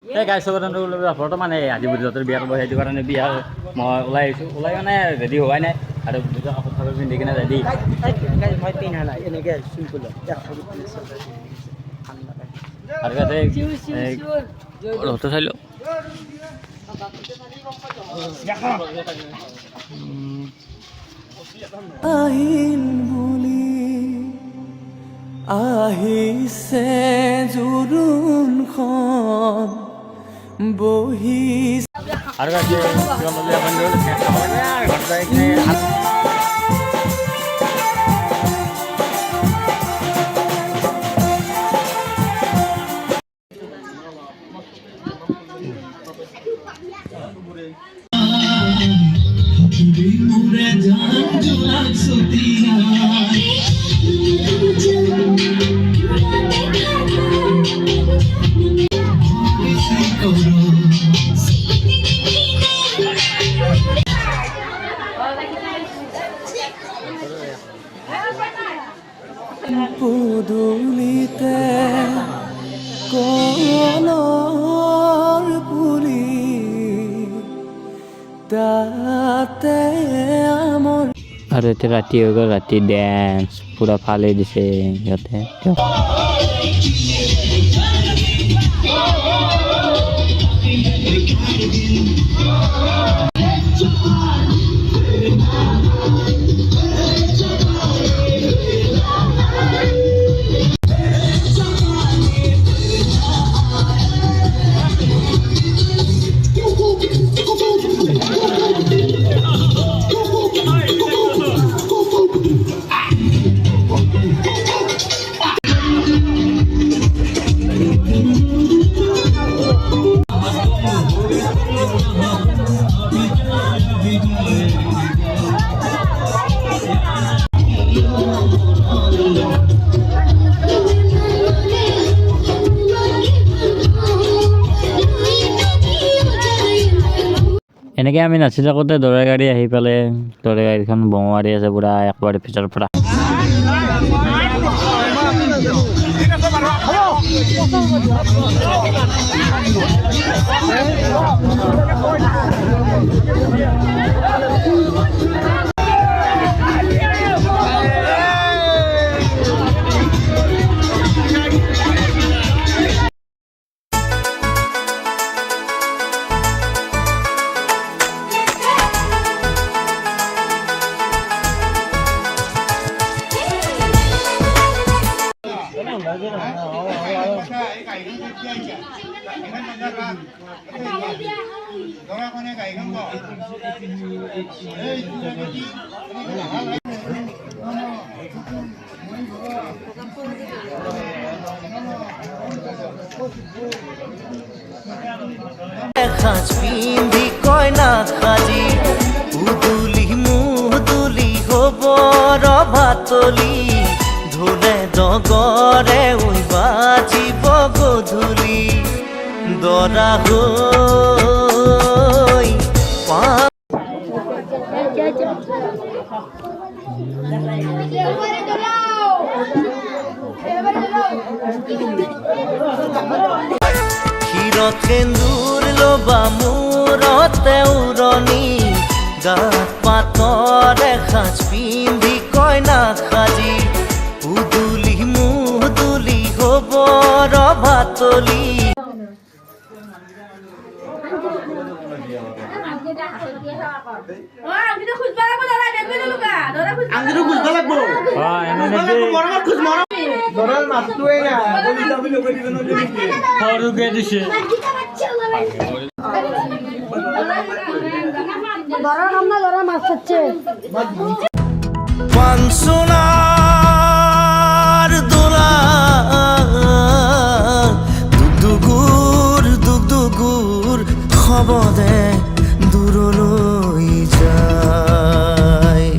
এই গাইছ বৰ্তমানে আজি বুদ্ধিজাতৰ বিয়াত বহে সেইটো কাৰণে বিয়া মই ওলাই আহিছোঁ ওলাই মানে ৰেডি হোৱাই নাই আৰু দুটা কাপোৰ চাপোৰ পিন্ধি কিনে ৰেডি মই পিন্ধা নাই এনেকৈ চিম্পুল আৰু ইয়াতে ৰ'দটো চাই লওঁ আহিল বুলি আহিছে জোৰোণখন বহি আৰু পদূলিতে কলৰ পুলি তাতে আমৰ আৰু এতিয়া ৰাতি হৈ গ'ল ৰাতি ডেন্স পূৰা ফালি দিছে সিহঁতে এনেকৈ আমি নাচি থাকোঁতে দৰা গাড়ী আহি পেলাই দৰা গাড়ীখন বোমা মাৰি আছে পূৰা একবাৰে পিছৰ পৰা সাজ পিন্ধি কইনা সাজি উদুলি মুদুলি হ'ব ৰভাতলি ঢোলে ডগৰে উই বাজিব গধূলি দৰা হৈ ক্ষীৰত সেন্দুৰ ল'বা মূৰতে উৰণি গাত পাতৰে সাজ পিন্ধি কইনা সাজি উদুলি মুদুলি হ'ব ৰভাতলি পানসোনাৰ দোলা দুগুৰ খবদে দূৰলৈ যায়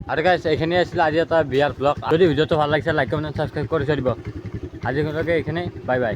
আৰু গাইছ এইখিনি আছিলে আজি এটা বিয়াৰ ব্লগ যদি ভিডিঅ'টো ভাল লাগিছে লাইক কমেণ্ট ছাবস্ক্ৰাইব কৰি থৈ দিব আজিলৈকে এইখিনি বাই বাই